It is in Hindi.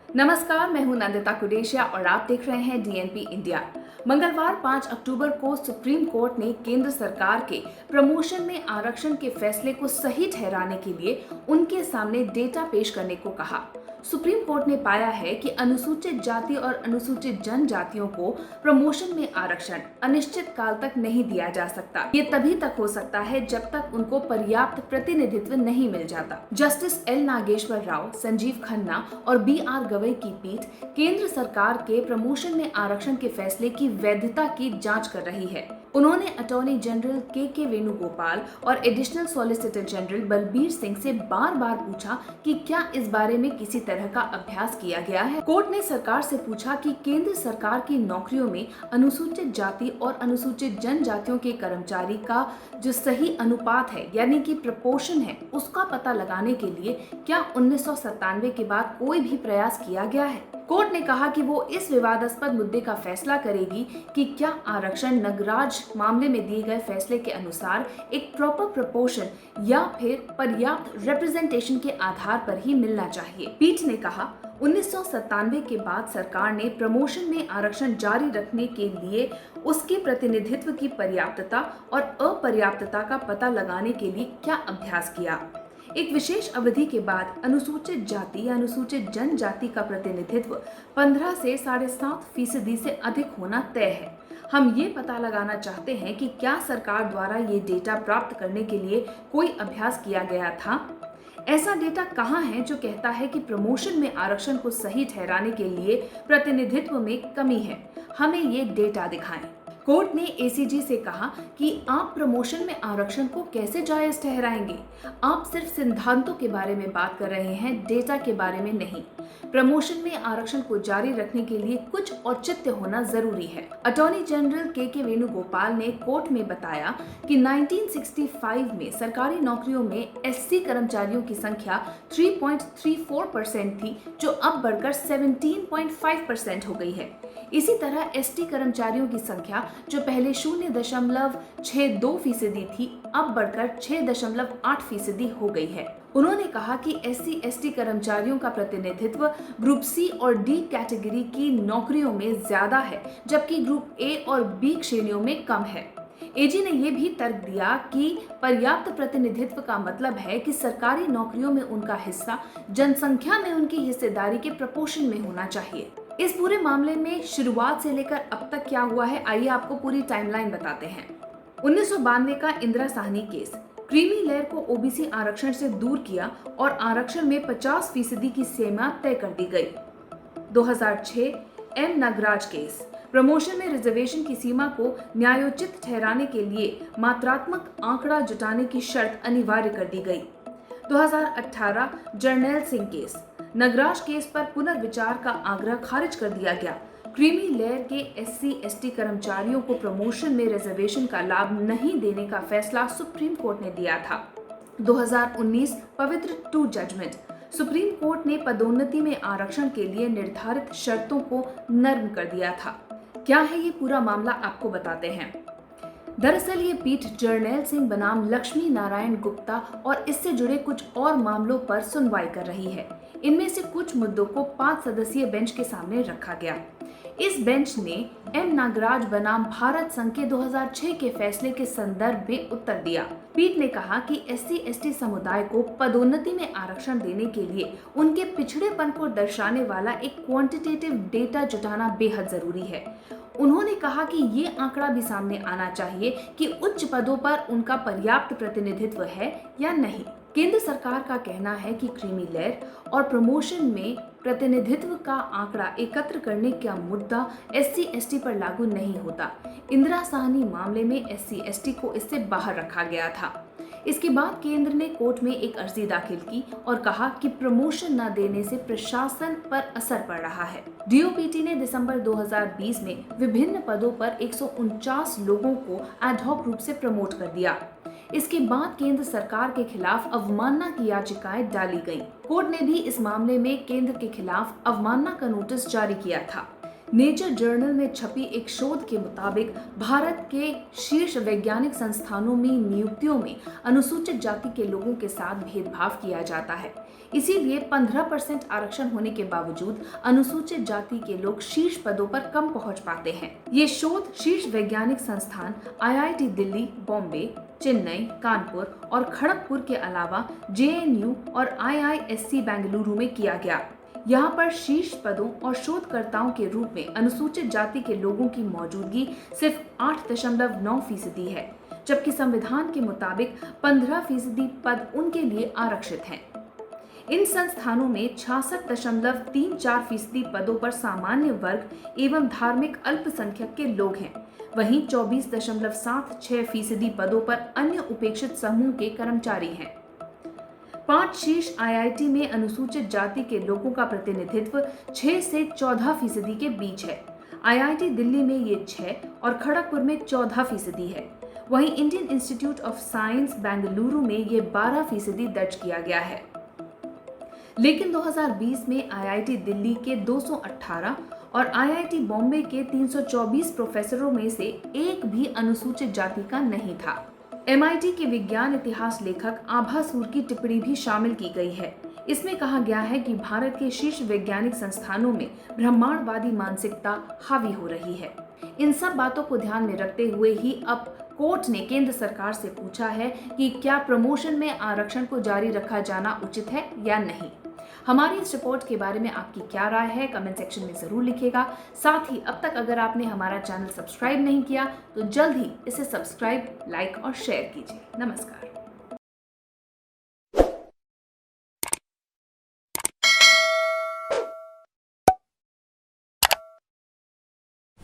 नमस्कार, मैं हूं नंदिता कुडेशिया और आप देख रहे हैं डीएनपी इंडिया। मंगलवार 5 अक्टूबर को सुप्रीम कोर्ट ने केंद्र सरकार के प्रमोशन में आरक्षण के फैसले को सही ठहराने के लिए उनके सामने डेटा पेश करने को कहा। सुप्रीम कोर्ट ने पाया है कि अनुसूचित जाति और अनुसूचित जनजातियों को प्रमोशन में आरक्षण अनिश्चित काल तक नहीं दिया जा सकता। ये तभी तक हो सकता है जब तक उनको पर्याप्त प्रतिनिधित्व नहीं मिल जाता। जस्टिस एल नागेश्वर राव, संजीव खन्ना और BR गवई की पीठ केंद्र सरकार के प्रमोशन में आरक्षण के फैसले की वैधता की जांच कर रही है। उन्होंने अटॉर्नी जनरल के वेणुगोपाल और additional solicitor general Balbir Singh से बार बार पूछा कि क्या इस बारे में किसी तरह का अभ्यास किया गया है। कोर्ट ने सरकार से पूछा कि केंद्र सरकार की नौकरियों में अनुसूचित जाति और अनुसूचित जनजातियों के कर्मचारी का जो सही अनुपात है यानी कि प्रपोर्शन है, उसका पता लगाने के लिए क्या 1997 के बाद कोई भी प्रयास किया गया है। कोर्ट ने कहा कि वो इस विवादास्पद मुद्दे का फैसला करेगी कि क्या आरक्षण नगराज मामले में दिए गए फैसले के अनुसार एक प्रॉपर प्रपोर्शन या फिर पर्याप्त रिप्रेजेंटेशन के आधार पर ही मिलना चाहिए। पीठ ने कहा 1997 के बाद सरकार ने प्रमोशन में आरक्षण जारी रखने के लिए उसके प्रतिनिधित्व की पर्याप्तता और अपर्याप्तता का पता लगाने के लिए क्या अभ्यास किया। एक विशेष अवधि के बाद अनुसूचित जाति या अनुसूचित जनजाति का प्रतिनिधित्व 15 से 7.5% से अधिक होना तय है। हम ये पता लगाना चाहते हैं कि क्या सरकार द्वारा ये डेटा प्राप्त करने के लिए कोई अभ्यास किया गया था। ऐसा डेटा कहाँ है जो कहता है कि प्रमोशन में आरक्षण को सही ठहराने के लिए प्रतिनिधित्व में कमी है। हमें ये डेटा दिखाएं। कोर्ट ने ACG से कहा कि आप प्रमोशन में आरक्षण को कैसे जायज ठहराएंगे। आप सिर्फ सिद्धांतों के बारे में बात कर रहे हैं, डेटा के बारे में नहीं। प्रमोशन में आरक्षण को जारी रखने के लिए कुछ औचित्य होना जरूरी है। अटॉर्नी जनरल के वेणुगोपाल ने कोर्ट में बताया कि 1965 में सरकारी नौकरियों में SC कर्मचारियों की संख्या 3.34% थी, जो अब बढ़कर 17.5% हो गई है। इसी तरह ST कर्मचारियों की संख्या जो पहले 0.62% थी, अब बढ़कर 6.8% हो गई है। उन्होंने कहा कि SC/ST कर्मचारियों का प्रतिनिधित्व ग्रुप C और D कैटेगरी की नौकरियों में ज्यादा है, जबकि ग्रुप A और B श्रेणियों में कम है। AG ने यह भी तर्क दिया कि पर्याप्त प्रतिनिधित्व का मतलब है कि सरकारी नौकरियों में उनका हिस्सा जनसंख्या में उनकी हिस्सेदारी के प्रपोर्शन में होना चाहिए। इस पूरे मामले में शुरुआत से लेकर अब तक क्या हुआ है, आइए आपको पूरी टाइमलाइन बताते हैं। 1992 का Indira Sahni case creamy layer को OBC आरक्षण से दूर किया और आरक्षण में 50% की सीमा तय कर दी गई। 2006 M नागराज केस प्रमोशन में रिजर्वेशन की सीमा को न्यायोचित ठहराने के लिए मात्रात्मक आंकड़ा जुटाने की शर्त अनिवार्य कर दी गई। 2018 जर्नैल सिंह केस नगराज केस पर पुनर्विचार का आग्रह खारिज कर दिया गया। क्रीमी लेयर के SC/ST कर्मचारियों को प्रमोशन में रिजर्वेशन का लाभ नहीं देने का फैसला सुप्रीम कोर्ट ने दिया था। 2019 पवित्र 2 जजमेंट सुप्रीम कोर्ट ने पदोन्नति में आरक्षण के लिए निर्धारित शर्तों को नर्म कर दिया था। क्या है ये पूरा मामला, आपको बताते हैं। दरअसल ये पीठ जर्नैल सिंह बनाम लक्ष्मी नारायण गुप्ता और इससे जुड़े कुछ और मामलों पर सुनवाई कर रही है। इनमें से कुछ मुद्दों को 5 सदस्यीय बेंच के सामने रखा गया। इस बेंच ने M नागराज बनाम भारत संघ के 2006 के फैसले के संदर्भ में उत्तर दिया। पीठ ने कहा कि SC/ST समुदाय को पदोन्नति में आरक्षण देने के लिए उनके पिछड़ेपन को दर्शाने वाला एक क्वांटिटेटिव डेटा जुटाना बेहद जरूरी है। उन्होंने कहा कि ये आंकड़ा भी सामने आना चाहिए कि उच्च पदों पर उनका पर्याप्त प्रतिनिधित्व है या नहीं। केंद्र सरकार का कहना है कि क्रीमी लेयर और प्रमोशन में प्रतिनिधित्व का आंकड़ा एकत्र करने का मुद्दा SC/ST पर लागू नहीं होता। इंदिरा साहनी मामले में SC/ST को इससे बाहर रखा गया था। इसके बाद केंद्र ने कोर्ट में एक अर्जी दाखिल की और कहा कि प्रमोशन न देने से प्रशासन पर असर पड़ रहा है। DOPT ने दिसंबर 2020 में विभिन्न पदों पर 149 लोगों को एडहॉक रूप से प्रमोट कर दिया। इसके बाद केंद्र सरकार के खिलाफ अवमानना की याचिकाएं डाली गईं। कोर्ट ने भी इस मामले में केंद्र के खिलाफ अवमानना का नोटिस जारी किया था। नेचर जर्नल में छपी एक शोध के मुताबिक भारत के शीर्ष वैज्ञानिक संस्थानों में नियुक्तियों में अनुसूचित जाति के लोगों के साथ भेदभाव किया जाता है। इसीलिए 15% आरक्षण होने के बावजूद अनुसूचित जाति के लोग शीर्ष पदों पर कम पहुंच पाते हैं। ये शोध शीर्ष वैज्ञानिक संस्थान IIT दिल्ली, बॉम्बे, चेन्नई, कानपुर और खड़गपुर के अलावा JNU और IISc बेंगलुरु में किया गया। यहाँ पर शीर्ष पदों और शोधकर्ताओं के रूप में अनुसूचित जाति के लोगों की मौजूदगी सिर्फ 8.9% है, जबकि संविधान के मुताबिक 15% पद उनके लिए आरक्षित हैं। इन संस्थानों में 66.34% पदों पर सामान्य वर्ग एवं धार्मिक अल्पसंख्यक के लोग हैं। वहीं 24.76% पदों पर अन्य उपेक्षित समूह के कर्मचारी हैं। 5 शीर्ष IIT में अनुसूचित जाति के लोगों का प्रतिनिधित्व 6 से 14% के बीच है। IIT दिल्ली में ये 6 और खड़गपुर में 14% है। वहीं Indian institute of science Bengaluru में ये 12% दर्ज किया गया है। लेकिन 2020 में IIT दिल्ली के 218 और IIT बॉम्बे के 324 प्रोफेसरों में से एक भी अनुसूचित जाति का नहीं था। MIT के विज्ञान इतिहास लेखक आभा सूर की टिप्पणी भी शामिल की गई है। इसमें कहा गया है कि भारत के शीर्ष वैज्ञानिक संस्थानों में ब्रह्मांडवादी मानसिकता हावी हो रही है। इन सब बातों को ध्यान में रखते हुए ही अब कोर्ट ने केंद्र सरकार से पूछा है कि क्या प्रमोशन में आरक्षण को जारी रखा जाना उचित है या नहीं। हमारी इस रिपोर्ट के बारे में आपकी क्या राय है, कमेंट सेक्शन में जरूर लिखिएगा। साथ ही अब तक अगर आपने हमारा चैनल सब्सक्राइब नहीं किया तो जल्द ही इसे सब्सक्राइब, लाइक और शेयर कीजिए। नमस्कार।